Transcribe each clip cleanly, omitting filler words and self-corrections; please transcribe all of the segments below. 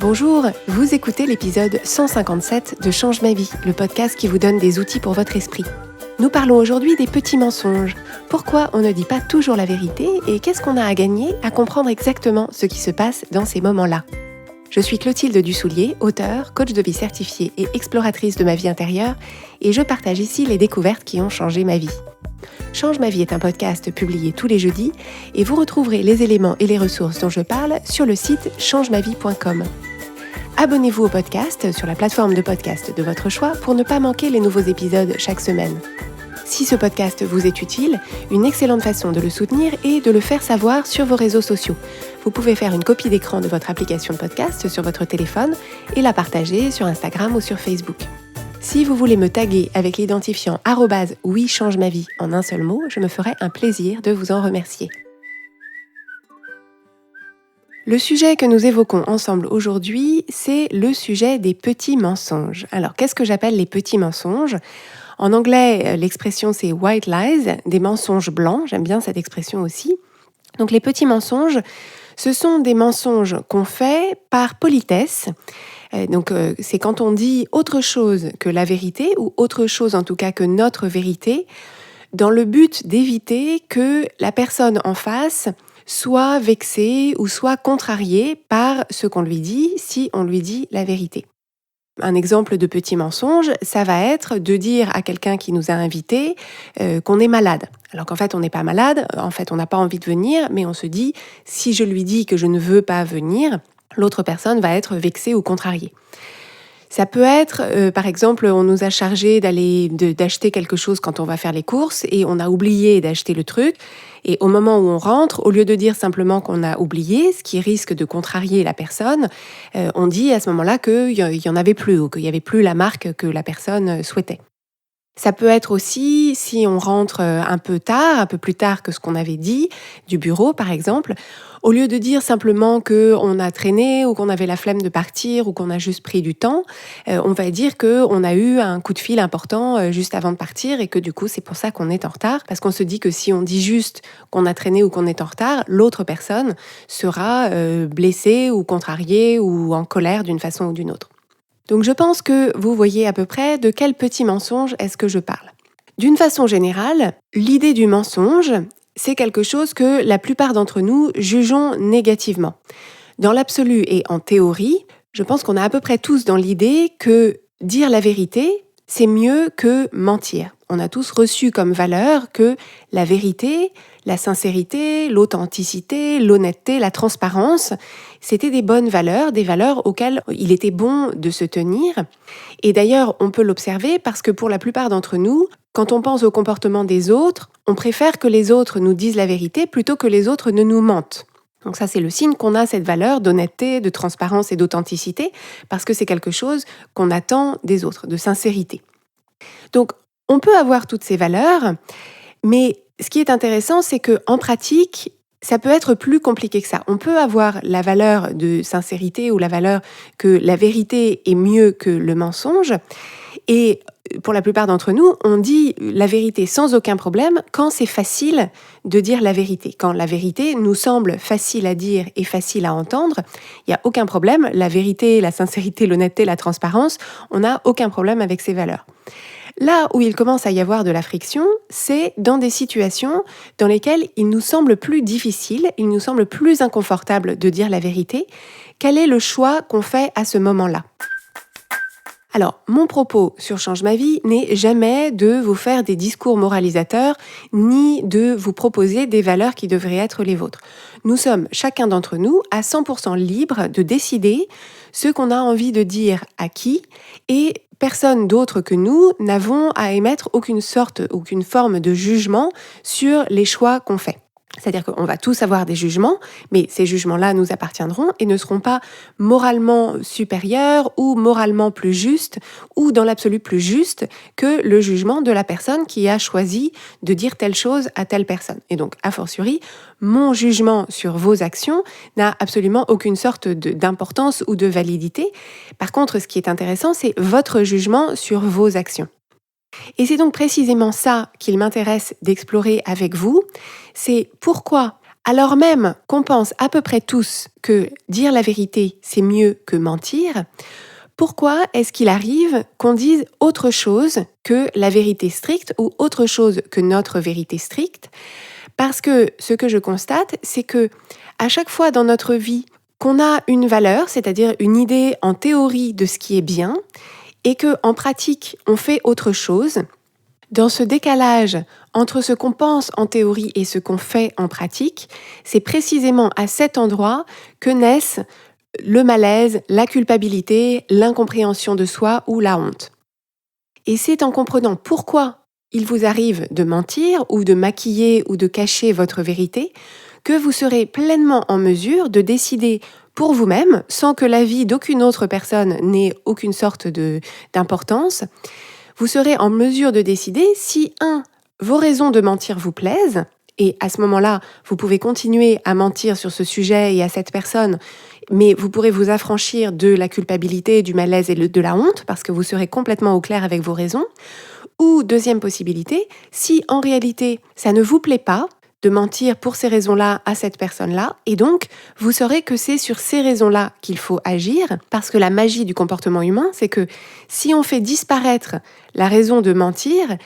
Bonjour, vous écoutez l'épisode 157 de Change ma vie, le podcast qui vous donne des outils pour votre esprit. Nous parlons aujourd'hui des petits mensonges. Pourquoi on ne dit pas toujours la vérité et qu'est-ce qu'on a à gagner à comprendre exactement ce qui se passe dans ces moments-là? Je suis Clotilde Dussoulier, auteure, coach de vie certifiée et exploratrice de ma vie intérieure et je partage ici les découvertes qui ont changé ma vie. Change ma vie est un podcast publié tous les jeudis et vous retrouverez les éléments et les ressources dont je parle sur le site changemavie.com. Abonnez-vous au podcast sur la plateforme de podcast de votre choix pour ne pas manquer les nouveaux épisodes chaque semaine. Si ce podcast vous est utile, une excellente façon de le soutenir est de le faire savoir sur vos réseaux sociaux. Vous pouvez faire une copie d'écran de votre application de podcast sur votre téléphone et la partager sur Instagram ou sur Facebook. Si vous voulez me taguer avec l'identifiant @oui-change-ma-vie en un seul mot, je me ferai un plaisir de vous en remercier. Le sujet que nous évoquons ensemble aujourd'hui, c'est le sujet des petits mensonges. Alors, qu'est-ce que j'appelle les petits mensonges ? En anglais, l'expression c'est white lies, des mensonges blancs, j'aime bien cette expression aussi. Donc les petits mensonges, ce sont des mensonges qu'on fait par politesse. C'est quand on dit autre chose que la vérité, ou autre chose en tout cas que notre vérité, dans le but d'éviter que la personne en face soit vexée ou soit contrariée par ce qu'on lui dit si on lui dit la vérité. Un exemple de petit mensonge, ça va être de dire à quelqu'un qui nous a invités qu'on est malade. Alors qu'en fait, on n'est pas malade, en fait, on n'a pas envie de venir, mais on se dit, si je lui dis que je ne veux pas venir, l'autre personne va être vexée ou contrariée. Ça peut être, par exemple, on nous a chargé d'acheter quelque chose quand on va faire les courses et on a oublié d'acheter le truc. Et au moment où on rentre, au lieu de dire simplement qu'on a oublié, ce qui risque de contrarier la personne, on dit à ce moment-là qu'il y en avait plus ou qu'il n'y avait plus la marque que la personne souhaitait. Ça peut être aussi, si on rentre un peu plus tard que ce qu'on avait dit, du bureau par exemple, au lieu de dire simplement qu'on a traîné ou qu'on avait la flemme de partir ou qu'on a juste pris du temps, on va dire qu'on a eu un coup de fil important juste avant de partir et que du coup c'est pour ça qu'on est en retard. Parce qu'on se dit que si on dit juste qu'on a traîné ou qu'on est en retard, l'autre personne sera blessée ou contrariée ou en colère d'une façon ou d'une autre. Donc je pense que vous voyez à peu près de quel petit mensonge est-ce que je parle. D'une façon générale, l'idée du mensonge, c'est quelque chose que la plupart d'entre nous jugeons négativement. Dans l'absolu et en théorie, je pense qu'on a à peu près tous dans l'idée que dire la vérité, c'est mieux que mentir. On a tous reçu comme valeur que la vérité, la sincérité, l'authenticité, l'honnêteté, la transparence, c'était des bonnes valeurs, des valeurs auxquelles il était bon de se tenir. Et d'ailleurs, on peut l'observer parce que pour la plupart d'entre nous, quand on pense au comportement des autres, on préfère que les autres nous disent la vérité plutôt que les autres ne nous mentent. Donc ça, c'est le signe qu'on a cette valeur d'honnêteté, de transparence et d'authenticité, parce que c'est quelque chose qu'on attend des autres, de sincérité. Donc, on peut avoir toutes ces valeurs, mais ce qui est intéressant, c'est qu'en pratique, ça peut être plus compliqué que ça. On peut avoir la valeur de sincérité ou la valeur que la vérité est mieux que le mensonge. Et pour la plupart d'entre nous, on dit la vérité sans aucun problème quand c'est facile de dire la vérité. Quand la vérité nous semble facile à dire et facile à entendre, il n'y a aucun problème. La vérité, la sincérité, l'honnêteté, la transparence, on n'a aucun problème avec ces valeurs. Là où il commence à y avoir de la friction, c'est dans des situations dans lesquelles il nous semble plus difficile, il nous semble plus inconfortable de dire la vérité. Quel est le choix qu'on fait à ce moment-là ? Alors, mon propos sur Change ma vie n'est jamais de vous faire des discours moralisateurs, ni de vous proposer des valeurs qui devraient être les vôtres. Nous sommes, chacun d'entre nous, à 100% libre de décider ce qu'on a envie de dire à qui, et personne d'autre que nous n'avons à émettre aucune forme de jugement sur les choix qu'on fait. C'est-à-dire qu'on va tous avoir des jugements, mais ces jugements-là nous appartiendront et ne seront pas moralement supérieurs ou moralement plus justes ou dans l'absolu plus justes que le jugement de la personne qui a choisi de dire telle chose à telle personne. Et donc, a fortiori, mon jugement sur vos actions n'a absolument aucune sorte d'importance ou de validité. Par contre, ce qui est intéressant, c'est votre jugement sur vos actions. Et c'est donc précisément ça qu'il m'intéresse d'explorer avec vous, c'est pourquoi Alors même qu'on pense à peu près tous que dire la vérité, c'est mieux que mentir, pourquoi est-ce qu'il arrive qu'on dise autre chose que la vérité stricte ou autre chose que notre vérité stricte? Parce que ce que je constate, c'est que à chaque fois dans notre vie qu'on a une valeur, c'est-à-dire une idée en théorie de ce qui est bien, et que en pratique on fait autre chose, dans ce décalage entre ce qu'on pense en théorie et ce qu'on fait en pratique, c'est précisément à cet endroit que naissent le malaise, la culpabilité, l'incompréhension de soi ou la honte. Et c'est en comprenant pourquoi il vous arrive de mentir ou de maquiller ou de cacher votre vérité que vous serez pleinement en mesure de décider pour vous-même, sans que l'avis d'aucune autre personne n'ait aucune sorte d'importance, vous serez en mesure de décider si, vos raisons de mentir vous plaisent, et à ce moment-là, vous pouvez continuer à mentir sur ce sujet et à cette personne, mais vous pourrez vous affranchir de la culpabilité, du malaise et de la honte, parce que vous serez complètement au clair avec vos raisons. Ou deuxième possibilité, si en réalité ça ne vous plaît pas de mentir pour ces raisons-là à cette personne-là, et donc vous saurez que c'est sur ces raisons-là qu'il faut agir, parce que la magie du comportement humain, c'est que si on fait disparaître la raison de mentir,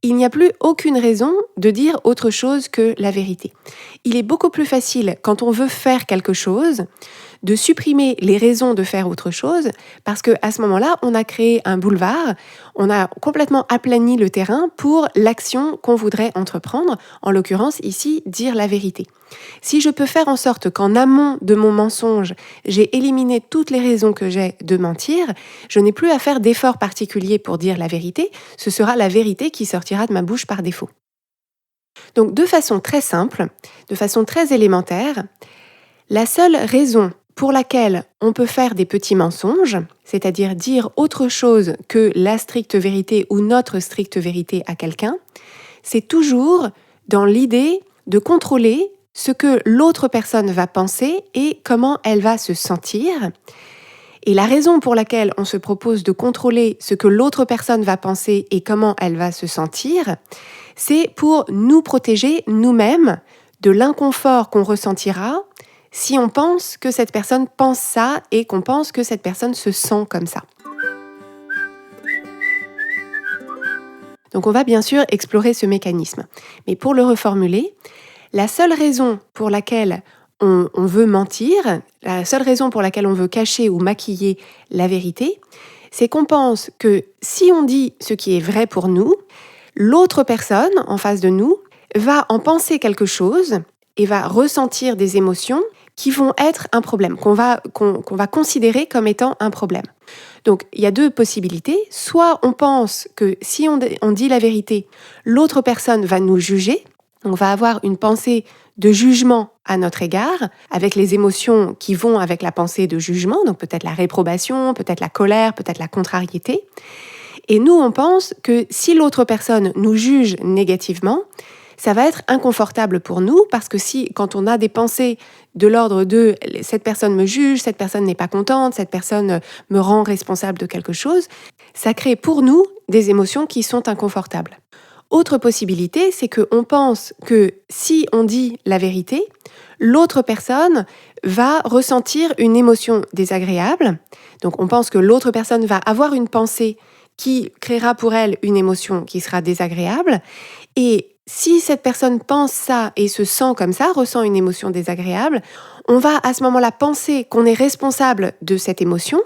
il n'y a plus aucune raison de dire autre chose que la vérité. Il est beaucoup plus facile, quand on veut faire quelque chose, de supprimer les raisons de faire autre chose, parce qu'à ce moment-là, on a créé un boulevard, on a complètement aplani le terrain pour l'action qu'on voudrait entreprendre, en l'occurrence ici, dire la vérité. Si je peux faire en sorte qu'en amont de mon mensonge, j'ai éliminé toutes les raisons que j'ai de mentir, je n'ai plus à faire d'efforts particuliers pour dire la vérité, ce sera la vérité qui sortira de ma bouche par défaut. Donc de façon très simple, de façon très élémentaire, la seule raison pour laquelle on peut faire des petits mensonges, c'est-à-dire dire autre chose que la stricte vérité ou notre stricte vérité à quelqu'un, c'est toujours dans l'idée de contrôler ce que l'autre personne va penser et comment elle va se sentir. Et la raison pour laquelle on se propose de contrôler ce que l'autre personne va penser et comment elle va se sentir, c'est pour nous protéger nous-mêmes de l'inconfort qu'on ressentira si on pense que cette personne pense ça et qu'on pense que cette personne se sent comme ça. Donc on va bien sûr explorer ce mécanisme. Mais pour le reformuler, la seule raison pour laquelle on veut mentir, la seule raison pour laquelle on veut cacher ou maquiller la vérité, c'est qu'on pense que si on dit ce qui est vrai pour nous, l'autre personne en face de nous va en penser quelque chose et va ressentir des émotions qui vont être un problème, qu'on va considérer comme étant un problème. Donc, il y a deux possibilités. Soit on pense que si on dit la vérité, l'autre personne va nous juger, on va avoir une pensée de jugement à notre égard, avec les émotions qui vont avec la pensée de jugement, donc peut-être la réprobation, peut-être la colère, peut-être la contrariété. Et nous, on pense que si l'autre personne nous juge négativement, ça va être inconfortable pour nous parce que quand on a des pensées de l'ordre de « cette personne me juge, cette personne n'est pas contente, cette personne me rend responsable de quelque chose », ça crée pour nous des émotions qui sont inconfortables. Autre possibilité, c'est qu'on pense que si on dit la vérité, l'autre personne va ressentir une émotion désagréable. Donc on pense que l'autre personne va avoir une pensée qui créera pour elle une émotion qui sera désagréable. Et si cette personne pense ça et se sent comme ça, ressent une émotion désagréable, on va à ce moment-là penser qu'on est responsable de cette émotion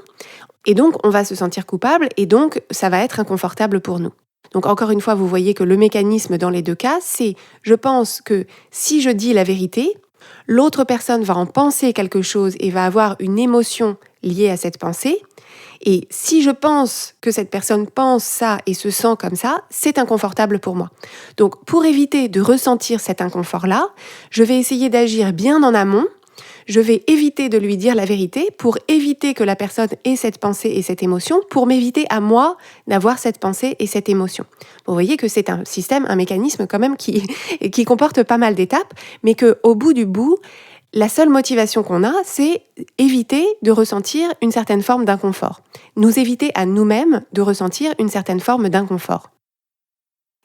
et donc on va se sentir coupable et donc ça va être inconfortable pour nous. Donc encore une fois, vous voyez que le mécanisme dans les deux cas, c'est je pense que si je dis la vérité, l'autre personne va en penser quelque chose et va avoir une émotion liée à cette pensée. Et si je pense que cette personne pense ça et se sent comme ça, c'est inconfortable pour moi. Donc pour éviter de ressentir cet inconfort-là, je vais essayer d'agir bien en amont. Je vais éviter de lui dire la vérité pour éviter que la personne ait cette pensée et cette émotion, pour m'éviter à moi d'avoir cette pensée et cette émotion. Vous voyez que c'est un système, un mécanisme quand même qui comporte pas mal d'étapes, mais qu'au bout du bout, la seule motivation qu'on a, c'est éviter de ressentir une certaine forme d'inconfort. Nous éviter à nous-mêmes de ressentir une certaine forme d'inconfort.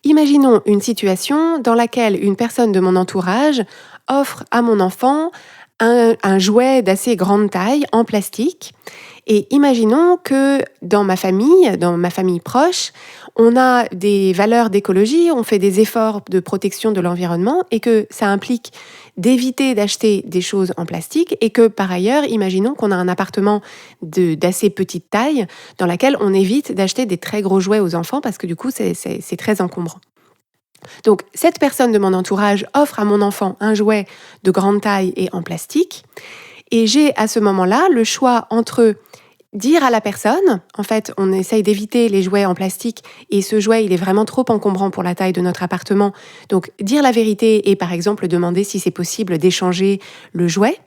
Imaginons une situation dans laquelle une personne de mon entourage offre à mon enfant un jouet d'assez grande taille en plastique. Et imaginons que dans ma famille proche, on a des valeurs d'écologie, on fait des efforts de protection de l'environnement et que ça implique d'éviter d'acheter des choses en plastique et que par ailleurs, imaginons qu'on a un appartement d'assez petite taille dans lequel on évite d'acheter des très gros jouets aux enfants parce que du coup, c'est très encombrant. Donc, cette personne de mon entourage offre à mon enfant un jouet de grande taille et en plastique. Et j'ai à ce moment-là le choix entre dire à la personne, en fait, on essaye d'éviter les jouets en plastique et ce jouet, il est vraiment trop encombrant pour la taille de notre appartement. Donc, dire la vérité et par exemple demander si c'est possible d'échanger le jouet.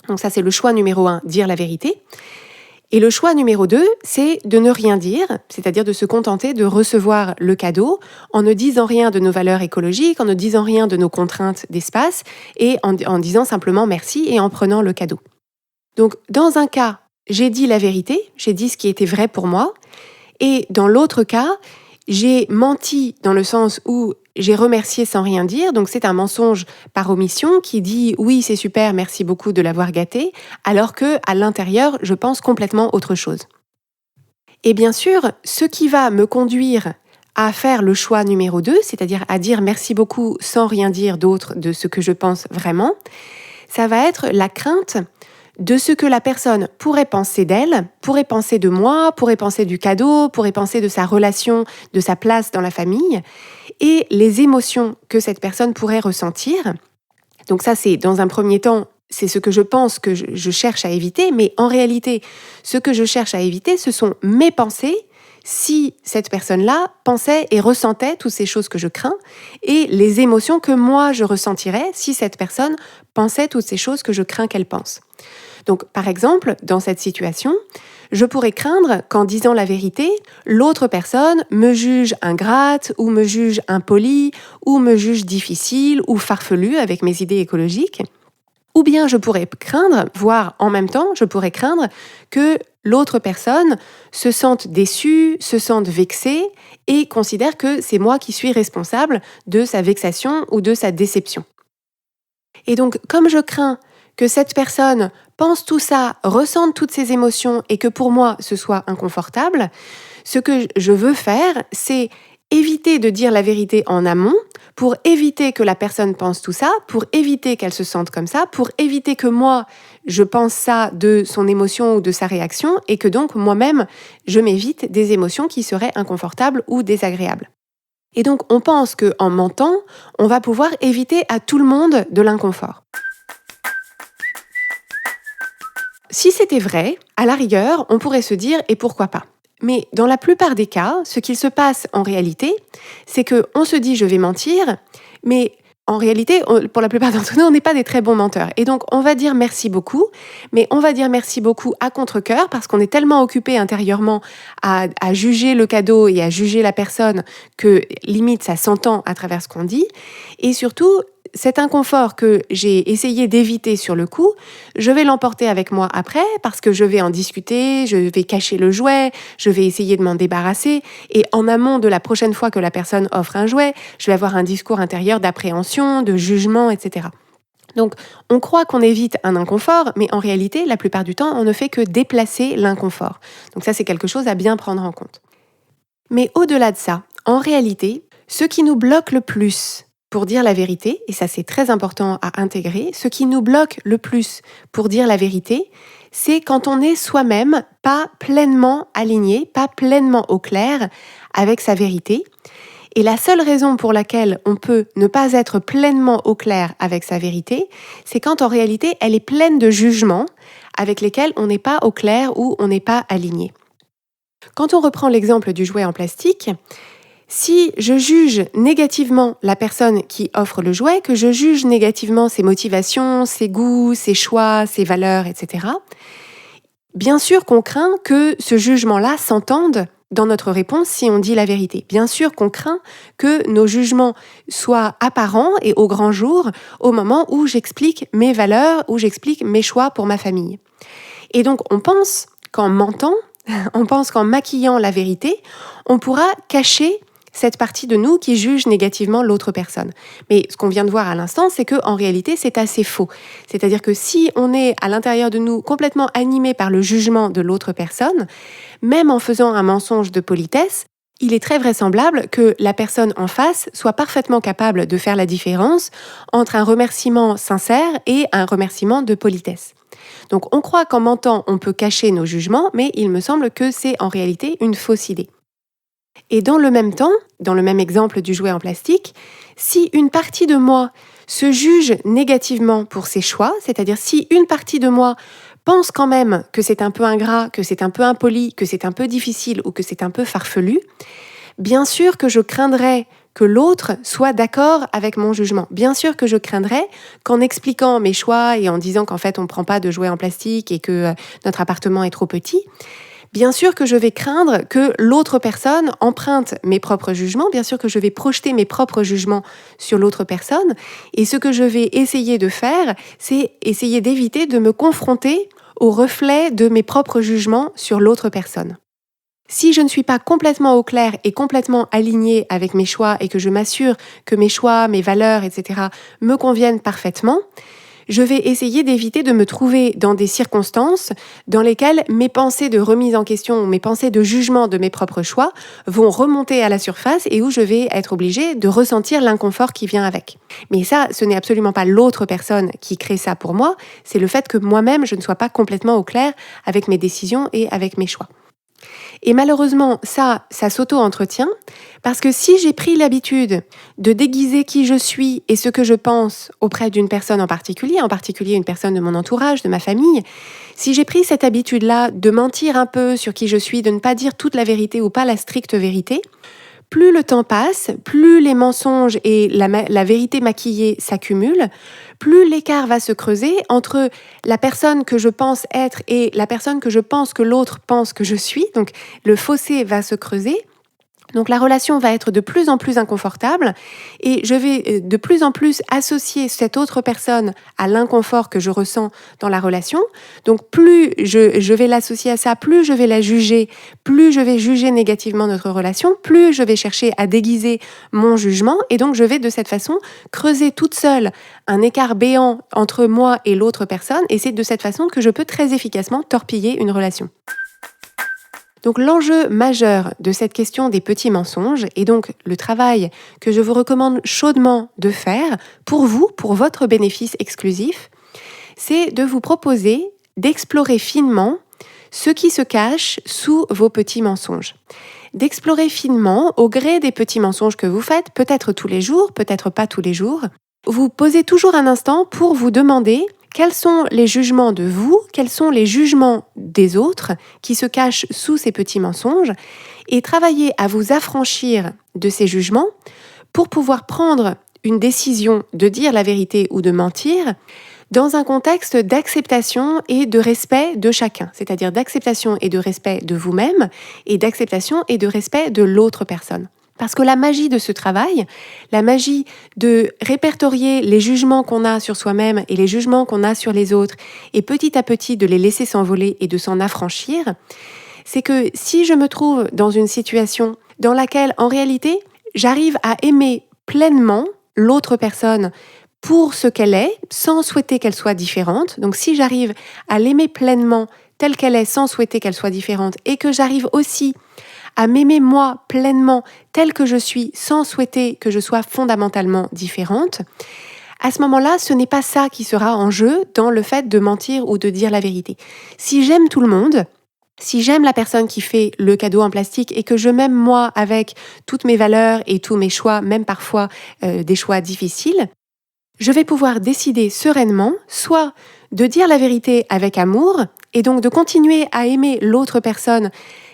Donc ça, c'est le choix numéro 1, dire la vérité. Et le choix numéro 2, c'est de ne rien dire, c'est-à-dire de se contenter de recevoir le cadeau en ne disant rien de nos valeurs écologiques, en ne disant rien de nos contraintes d'espace et en disant simplement merci et en prenant le cadeau. Donc, dans un cas, j'ai dit la vérité, j'ai dit ce qui était vrai pour moi, et dans l'autre cas, j'ai menti dans le sens où j'ai remercié sans rien dire, donc c'est un mensonge par omission qui dit « oui, c'est super, merci beaucoup de l'avoir gâté », alors que à l'intérieur, je pense complètement autre chose. Et bien sûr, ce qui va me conduire à faire le choix numéro 2, c'est-à-dire à dire merci beaucoup sans rien dire d'autre de ce que je pense vraiment, ça va être la crainte de ce que la personne pourrait penser d'elle, pourrait penser de moi, pourrait penser du cadeau, pourrait penser de sa relation, de sa place dans la famille, et les émotions que cette personne pourrait ressentir. Donc ça, c'est dans un premier temps, c'est ce que je pense que je cherche à éviter, mais en réalité, ce que je cherche à éviter, ce sont mes pensées si cette personne-là pensait et ressentait toutes ces choses que je crains, et les émotions que moi je ressentirais si cette personne pensait toutes ces choses que je crains qu'elle pense. Donc, par exemple, dans cette situation, je pourrais craindre qu'en disant la vérité, l'autre personne me juge ingrate ou me juge impolie ou me juge difficile ou farfelue avec mes idées écologiques. Ou bien je pourrais craindre, voire en même temps, je pourrais craindre que l'autre personne se sente déçue, se sente vexée et considère que c'est moi qui suis responsable de sa vexation ou de sa déception. Et donc, comme je crains que cette personne pense tout ça, ressente toutes ces émotions et que pour moi ce soit inconfortable, ce que je veux faire, c'est éviter de dire la vérité en amont pour éviter que la personne pense tout ça, pour éviter qu'elle se sente comme ça, pour éviter que moi je pense ça de son émotion ou de sa réaction et que donc moi-même je m'évite des émotions qui seraient inconfortables ou désagréables. Et donc on pense qu'en mentant, on va pouvoir éviter à tout le monde de l'inconfort. Si c'était vrai, à la rigueur, on pourrait se dire « et pourquoi pas ?» Mais dans la plupart des cas, ce qu'il se passe en réalité, c'est qu'on se dit « je vais mentir », mais en réalité, pour la plupart d'entre nous, on n'est pas des très bons menteurs. Et donc, on va dire merci beaucoup, mais on va dire merci beaucoup à contre-cœur parce qu'on est tellement occupé intérieurement à juger le cadeau et à juger la personne que limite ça s'entend à travers ce qu'on dit. Et surtout, cet inconfort que j'ai essayé d'éviter sur le coup, je vais l'emporter avec moi après parce que je vais en discuter, je vais cacher le jouet, je vais essayer de m'en débarrasser et en amont de la prochaine fois que la personne offre un jouet, je vais avoir un discours intérieur d'appréhension, de jugement, etc. Donc, on croit qu'on évite un inconfort, mais en réalité, la plupart du temps, on ne fait que déplacer l'inconfort. Donc ça, c'est quelque chose à bien prendre en compte. Mais au-delà de ça, en réalité, ce qui nous bloque le plus pour dire la vérité, et ça c'est très important à intégrer, ce qui nous bloque le plus pour dire la vérité, c'est quand on est soi-même pas pleinement aligné, pas pleinement au clair avec sa vérité. Et la seule raison pour laquelle on peut ne pas être pleinement au clair avec sa vérité, c'est quand en réalité elle est pleine de jugements avec lesquels on n'est pas au clair ou on n'est pas aligné. Quand on reprend l'exemple du jouet en plastique, si je juge négativement la personne qui offre le jouet, que je juge négativement ses motivations, ses goûts, ses choix, ses valeurs, etc., bien sûr qu'on craint que ce jugement-là s'entende dans notre réponse si on dit la vérité. Bien sûr qu'on craint que nos jugements soient apparents et au grand jour au moment où j'explique mes valeurs, où j'explique mes choix pour ma famille. Et donc on pense qu'en mentant, on pense qu'en maquillant la vérité, on pourra cacher cette partie de nous qui juge négativement l'autre personne. Mais ce qu'on vient de voir à l'instant, c'est qu'en réalité, c'est assez faux. C'est-à-dire que si on est à l'intérieur de nous complètement animé par le jugement de l'autre personne, même en faisant un mensonge de politesse, il est très vraisemblable que la personne en face soit parfaitement capable de faire la différence entre un remerciement sincère et un remerciement de politesse. Donc on croit qu'en mentant, on peut cacher nos jugements, mais il me semble que c'est en réalité une fausse idée. Et dans le même temps, dans le même exemple du jouet en plastique, si une partie de moi se juge négativement pour ses choix, c'est-à-dire si une partie de moi pense quand même que c'est un peu ingrat, que c'est un peu impoli, que c'est un peu difficile ou que c'est un peu farfelu, bien sûr que je craindrais que l'autre soit d'accord avec mon jugement. Bien sûr que je craindrais qu'en expliquant mes choix et en disant qu'en fait on ne prend pas de jouets en plastique et que notre appartement est trop petit, bien sûr que je vais craindre que l'autre personne emprunte mes propres jugements, bien sûr que je vais projeter mes propres jugements sur l'autre personne, et ce que je vais essayer de faire, c'est essayer d'éviter de me confronter au reflet de mes propres jugements sur l'autre personne. Si je ne suis pas complètement au clair et complètement alignée avec mes choix et que je m'assure que mes choix, mes valeurs, etc. me conviennent parfaitement, je vais essayer d'éviter de me trouver dans des circonstances dans lesquelles mes pensées de remise en question, mes pensées de jugement de mes propres choix vont remonter à la surface et où je vais être obligée de ressentir l'inconfort qui vient avec. Mais ça, ce n'est absolument pas l'autre personne qui crée ça pour moi, c'est le fait que moi-même, je ne sois pas complètement au clair avec mes décisions et avec mes choix. Et malheureusement, ça s'auto-entretient parce que si j'ai pris l'habitude de déguiser qui je suis et ce que je pense auprès d'une personne en particulier une personne de mon entourage, de ma famille, si j'ai pris cette habitude-là de mentir un peu sur qui je suis, de ne pas dire toute la vérité ou pas la stricte vérité, plus le temps passe, plus les mensonges et la vérité maquillée s'accumulent, plus l'écart va se creuser entre la personne que je pense être et la personne que je pense que l'autre pense que je suis. Donc le fossé va se creuser. Donc la relation va être de plus en plus inconfortable et je vais de plus en plus associer cette autre personne à l'inconfort que je ressens dans la relation. Donc plus je vais l'associer à ça, plus je vais la juger, plus je vais juger négativement notre relation, plus je vais chercher à déguiser mon jugement et donc je vais de cette façon creuser toute seule un écart béant entre moi et l'autre personne et c'est de cette façon que je peux très efficacement torpiller une relation. Donc l'enjeu majeur de cette question des petits mensonges, et donc le travail que je vous recommande chaudement de faire pour vous, pour votre bénéfice exclusif, c'est de vous proposer d'explorer finement ce qui se cache sous vos petits mensonges. D'explorer finement, au gré des petits mensonges que vous faites, peut-être tous les jours, peut-être pas tous les jours, vous posez toujours un instant pour vous demander quels sont les jugements de vous, quels sont les jugements des autres qui se cachent sous ces petits mensonges et travailler à vous affranchir de ces jugements pour pouvoir prendre une décision de dire la vérité ou de mentir dans un contexte d'acceptation et de respect de chacun, c'est-à-dire d'acceptation et de respect de vous-même et d'acceptation et de respect de l'autre personne. Parce que la magie de ce travail, la magie de répertorier les jugements qu'on a sur soi-même et les jugements qu'on a sur les autres, et petit à petit de les laisser s'envoler et de s'en affranchir, c'est que si je me trouve dans une situation dans laquelle, en réalité, j'arrive à aimer pleinement l'autre personne pour ce qu'elle est, sans souhaiter qu'elle soit différente, donc si j'arrive à l'aimer pleinement telle qu'elle est, sans souhaiter qu'elle soit différente, et que j'arrive aussi à m'aimer moi pleinement telle que je suis sans souhaiter que je sois fondamentalement différente, à ce moment-là, ce n'est pas ça qui sera en jeu dans le fait de mentir ou de dire la vérité. Si j'aime tout le monde, si j'aime la personne qui fait le cadeau en plastique et que je m'aime moi avec toutes mes valeurs et tous mes choix, même parfois des choix difficiles, je vais pouvoir décider sereinement soit de dire la vérité avec amour et donc de continuer à aimer l'autre personne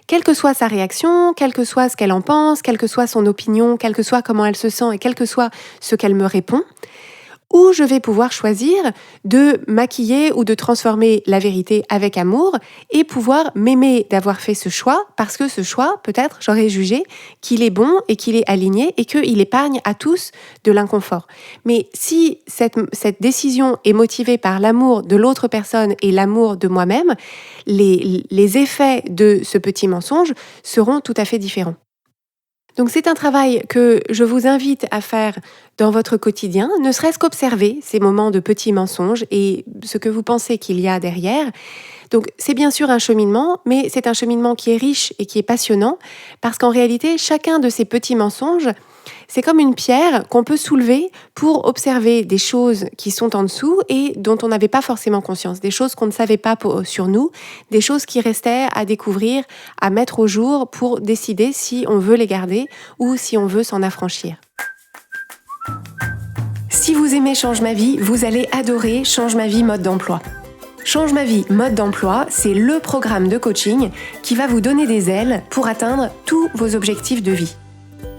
quelle que soit sa réaction, quel que soit ce qu'elle en pense, quelle que soit son opinion, quel que soit comment elle se sent et quel que soit ce qu'elle me répond, ou je vais pouvoir choisir de maquiller ou de transformer la vérité avec amour et pouvoir m'aimer d'avoir fait ce choix parce que ce choix, peut-être, j'aurais jugé qu'il est bon et qu'il est aligné et qu'il épargne à tous de l'inconfort. Mais si cette décision est motivée par l'amour de l'autre personne et l'amour de moi-même, les effets de ce petit mensonge seront tout à fait différents. Donc c'est un travail que je vous invite à faire dans votre quotidien, ne serait-ce qu'observer ces moments de petits mensonges et ce que vous pensez qu'il y a derrière. Donc c'est bien sûr un cheminement, mais c'est un cheminement qui est riche et qui est passionnant, parce qu'en réalité, chacun de ces petits mensonges, c'est comme une pierre qu'on peut soulever pour observer des choses qui sont en dessous et dont on n'avait pas forcément conscience, des choses qu'on ne savait pas sur nous, des choses qui restaient à découvrir, à mettre au jour pour décider si on veut les garder ou si on veut s'en affranchir. Si vous aimez Change ma vie, vous allez adorer Change ma vie mode d'emploi. Change ma vie mode d'emploi, c'est le programme de coaching qui va vous donner des ailes pour atteindre tous vos objectifs de vie.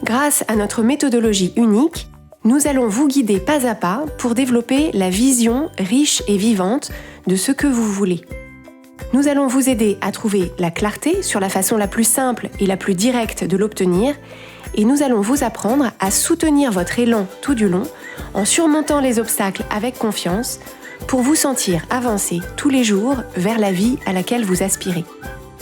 Grâce à notre méthodologie unique, nous allons vous guider pas à pas pour développer la vision riche et vivante de ce que vous voulez. Nous allons vous aider à trouver la clarté sur la façon la plus simple et la plus directe de l'obtenir, et nous allons vous apprendre à soutenir votre élan tout du long en surmontant les obstacles avec confiance pour vous sentir avancer tous les jours vers la vie à laquelle vous aspirez.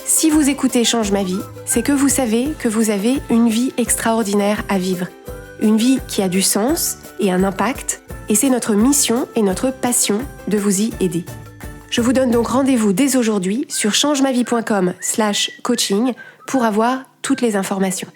Si vous écoutez Change ma vie, c'est que vous savez que vous avez une vie extraordinaire à vivre. Une vie qui a du sens et un impact, et c'est notre mission et notre passion de vous y aider. Je vous donne donc rendez-vous dès aujourd'hui sur changemavie.com/coaching pour avoir toutes les informations.